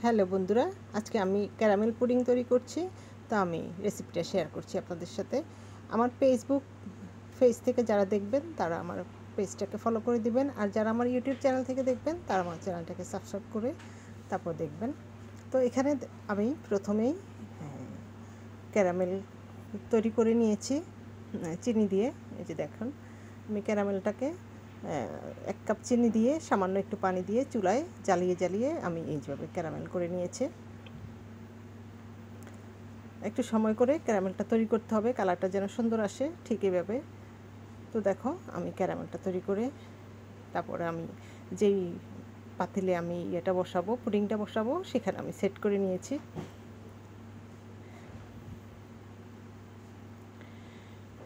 Hello বন্ধুরা, আজকে আমি ক্যারামেল পুডিং তৈরি করছি। তো আমি রেসিপিটা শেয়ার করছি আপনাদের সাথে। আমার পেজ থেকে যারা দেখবেন তারা আমার পেজটাকে ফলো করে দিবেন, আর যারা আমার ইউটিউব চ্যানেল থেকে দেখবেন তারা আমার চ্যানেলটাকে সাবস্ক্রাইব করে তারপর দেখবেন। তো এখানে আমি প্রথমেই ক্যারামেল তৈরি করে নিয়েছি চিনি দিয়ে। এই যে দেখুন, আমি ক্যারামেলটাকে 1 কাপ চিনি দিয়ে সামান্য একটু পানি দিয়ে চুলায় জ্বালিয়ে আমি এইভাবে ক্যারামেল করে নিয়েছি। একটু সময় করে ক্যারামেলটা তৈরি করতে হবে, কালারটা যেন সুন্দর আসে, ঠিক এভাবে। তো দেখো, আমি ক্যারামেলটা তৈরি করে তারপরে আমি যেই পাতিলে আমি পুডিংটা বসাবো সেখানে আমি সেট করে নিয়েছি।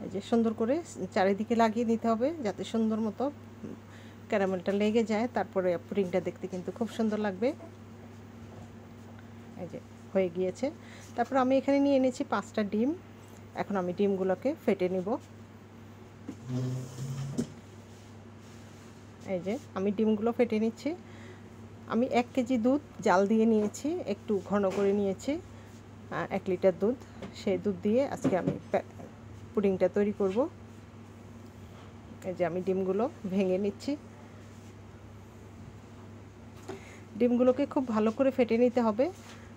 এই যে সুন্দর করে চারিদিকে লাগিয়ে নিতে হবে যাতে সুন্দর মতো ক্যারামেলটা লেগে যায়, তারপরে পুডিংটা দেখতে কিন্তু খুব সুন্দর লাগবে। এই যে হয়ে গিয়েছে। তারপর আমি এখানে নিয়ে এনেছি 5টা ডিম। এখন আমি ডিমগুলোকে ফেটে নিব। এই যে আমি ডিমগুলো ফেটে নিচ্ছি। আমি 1 কেজি দুধ জাল দিয়ে নিয়েছি, একটু ঘন করে নিয়েছি, 1 লিটার দুধ। সেই দুধ দিয়ে আজকে আমি পুডিংটা তৈরি করব। এই যে আমি ডিমগুলো ভেঙে নিচ্ছি। ডিমগুলোকে খুব ভালো করে ফেটে নিতে হবে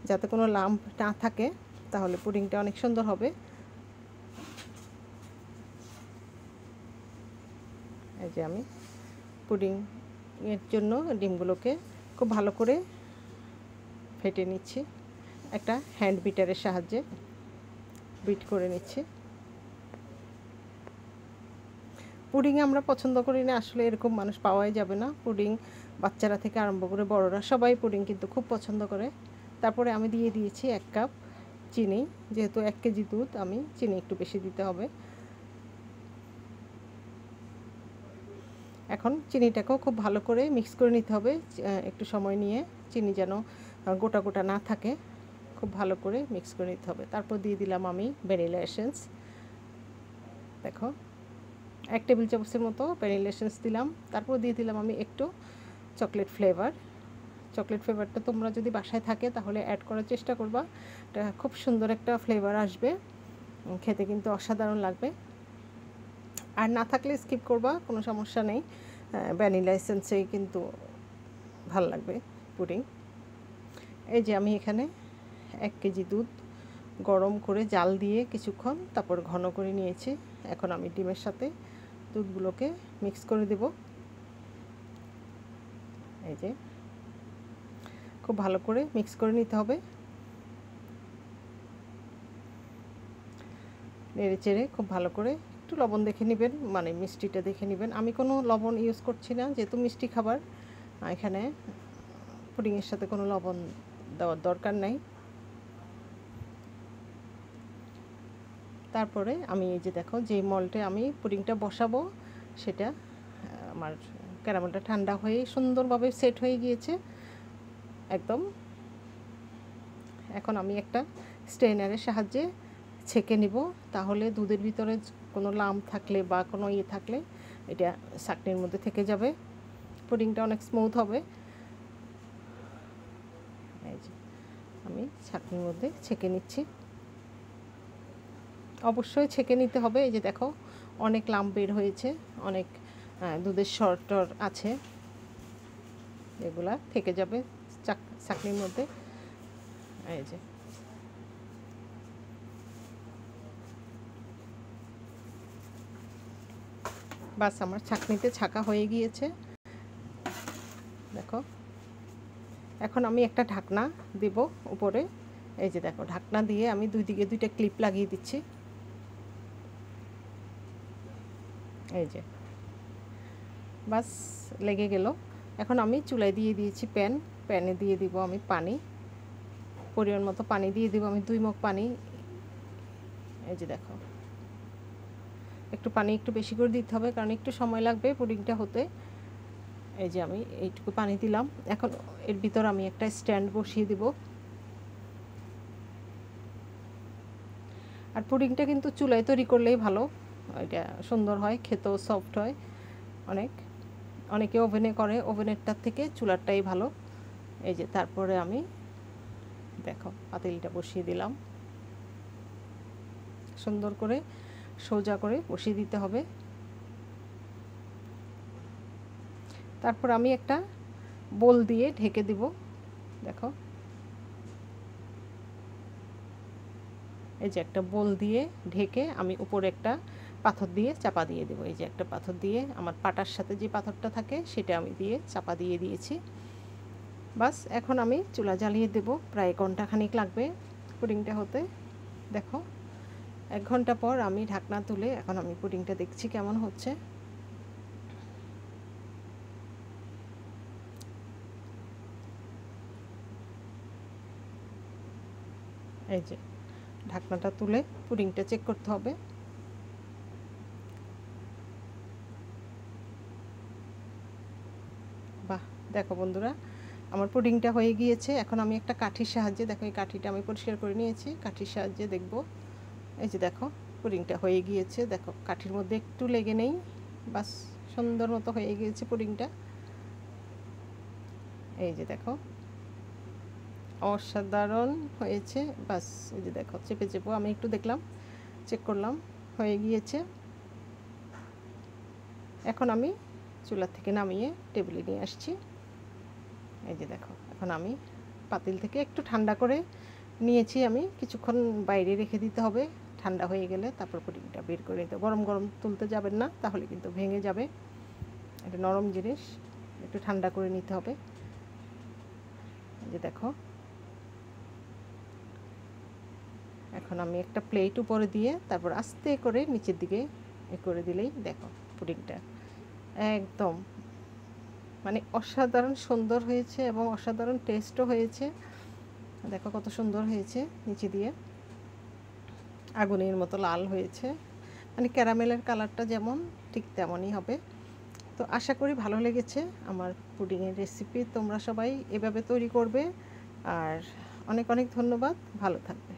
যাতে কোনো লাম্প না থাকে, তাহলে পুডিংটা অনেক সুন্দর হবে। এই যে আমি পুডিংয়ের জন্য ডিমগুলোকে খুব ভালো করে ফেটে নিচ্ছি, একটা হ্যান্ড বিটারের সাহায্যে বিট করে নিচ্ছি। পুডিং আমরা পছন্দ করি না, আসলে এরকম মানুষ পাওয়াই যাবে না। পুডিং বাচ্চারা থেকে আরম্ভ করে বড়রা সবাই পুডিং কিন্তু খুব পছন্দ করে। তারপরে আমি দিয়ে দিয়েছি 1 কাপ চিনি, যেহেতু 1 কেজি দুধ, আমি চিনি একটু বেশি দিতে হবে। এখন চিনিটাকেও খুব ভালো করে মিক্স করে নিতে হবে, একটু সময় নিয়ে, চিনি যেন গোটা গোটা না থাকে, খুব ভালো করে মিক্স করে নিতে হবে। তারপর দিয়ে দিলাম আমি ভ্যানিলা এসেন্স। দেখো, 1 টেবিল চামচের মতো ভ্যানিলা এসেন্স দিলাম। তারপর দিয়ে দিলাম আমি একটু চকলেট ফ্লেভারটা তোমরা যদি বাসায় থাকে তাহলে অ্যাড করার চেষ্টা করবা, এটা খুব সুন্দর একটা ফ্লেভার আসবে, খেতে কিন্তু অসাধারণ লাগবে। আর না থাকলে স্কিপ করবা, কোনো সমস্যা নেই, ভ্যানিলা এসেন্সেই কিন্তু ভালো লাগবে পুডিং। এই যে আমি এখানে 1 কেজি দুধ গরম করে জাল দিয়ে কিছুক্ষণ তারপর ঘন করে নিয়েছি। এখন আমি ডিমের সাথে দুধগুলোকে মিক্স করে দেব। এই যে খুব ভালো করে মিক্স করে নিতে হবে, নেড়ে চেড়ে খুব ভালো করে। একটু লবণ দেখে নেবেন, মানে মিষ্টিটা দেখে নেবেন। আমি কোনো লবণ ইউজ করছি না, যেহেতু মিষ্টি খাবার, এখানে পুডিংয়ের সাথে কোনো লবণ দেওয়ার দরকার নাই। তারপরে আমি এই যে দেখো, যেই মল্টে আমি পুডিংটা বসাবো সেটা আমার ক্যারামেলটা ঠান্ডা হয়ে সুন্দরভাবে সেট হয়ে গিয়েছে একদম। এখন আমি একটা স্ট্রেনারের সাহায্যে ছেঁকে নিব, তাহলে দুধের ভিতরে কোনো লাম্প থাকলে বা কোনো থাকলে এটা ছাঁকনির মধ্যে থেকে যাবে, পুডিংটা অনেক স্মুথ হবে। এই যে আমি ছাঁকনির মধ্যে ছেঁকে নিচ্ছি, অবশ্যই ছেঁকে নিতে হবে। এই যে দেখো, অনেক লাম্প বের হয়েছে, অনেক দুধের শর্টর আছে, এগুলা থেকে যাবে ছাঁকনির মধ্যে। এই যে বাস, আমার ছাঁকনিতে ছাঁকা হয়ে গিয়েছে। দেখো, এখন আমি একটা ঢাকনা দেব উপরে। এই যে দেখো, ঢাকনা দিয়ে আমি দুই দিকে 2টা ক্লিপ লাগিয়ে দিচ্ছি। এই যে বাস, লেগে গেল। এখন আমি চুলায় দিয়ে দিয়েছি প্যানে দিয়ে দিব আমি পানি, পরিমাণ মতো পানি দিয়ে দিব আমি 2 মগ পানি। এই যে দেখো, একটু পানি একটু বেশি করে দিতে হবে, কারণ একটু সময় লাগবে পুডিংটা হতে। এই যে আমি এইটুকু পানি দিলাম। এখন এর ভিতর আমি একটা স্ট্যান্ড বসিয়ে দিব। আর পুডিংটা কিন্তু চুলায় তৈরি করলেই ভালো, এটা সুন্দর হয়, খেতেও সফট হয় অনেকে ওভেনে করে, ওভেনেরটার থেকে চুলারটাই ভালো। এই যে তারপরে আমি দেখো পাতিলটা বসিয়ে দিলাম, সুন্দর করে সোজা করে বসিয়ে দিতে হবে। তারপর আমি একটা বোল দিয়ে ঢেকে দিব। দেখো এই যে একটা বোল দিয়ে ঢেকে আমি উপরে একটা পাথর দিয়ে চাপা দিয়ে দেবো। এই যে একটা পাথর দিয়ে, আমার পাটার সাথে যে পাথরটা থাকে সেটা আমি দিয়ে চাপা দিয়ে দিয়েছি। বাস এখন আমি চুলা জ্বালিয়ে দেব। প্রায় ঘন্টাখানিক লাগবে পুডিংটা হতে। দেখো 1 ঘন্টা পর আমি ঢাকনা তুলে এখন আমি পুডিংটা দেখছি কেমন হচ্ছে। এই যে ঢাকনাটা তুলে পুডিংটা চেক করতে হবে। বাহ, দেখো বন্ধুরা আমার পুডিংটা হয়ে গিয়েছে। এখন আমি একটা কাঠির সাহায্যে, দেখো এই কাঠিটা আমি পরিষ্কার করে নিয়েছি, কাঠির সাহায্যে দেখব। এই যে দেখো পুডিংটা হয়ে গিয়েছে। দেখো কাঠির মধ্যে একটু লেগে নেই, বাস সুন্দর মতো হয়ে গিয়েছে পুডিংটা। এই যে দেখো অসাধারণ হয়েছে। বাস এই যে দেখো চেপে চেপে আমি একটু দেখলাম, চেক করলাম, হয়ে গিয়েছে। এখন আমি চুলা থেকে নামিয়ে টেবিলে নিয়ে আসছি। এই যে দেখো এখন আমি পাতিল থেকে একটু ঠান্ডা করে নিয়েছি। আমি কিছুক্ষণ বাইরে রেখে দিতে হবে, ঠান্ডা হয়ে গেলে তারপর পুডিংটা বের করে নিতে। গরম গরম তুলতে যাবেন না, তাহলে কিন্তু ভেঙে যাবে। এটা নরম জিনিস, একটু ঠান্ডা করে নিতে হবে। এই যে দেখো এখন আমি একটা প্লেট উপরে দিয়ে তারপর আস্তে করে নিচের দিকে করে দিলেই দেখো পুডিংটা একদম মানে অসাধারণ সুন্দর হয়েছে এবং অসাধারণ টেস্টও হয়েছে। দেখো কত সুন্দর হয়েছে, নিচে দিয়ে আগুনের মতো লাল হয়েছে, মানে ক্যারামেলের কালারটা যেমন ঠিক তেমনই হবে। তো আশা করি ভালো লেগেছে আমার পুডিংয়ের রেসিপি। তোমরা সবাই এভাবে তৈরি করবে। আর অনেক অনেক ধন্যবাদ, ভালো থাকবে।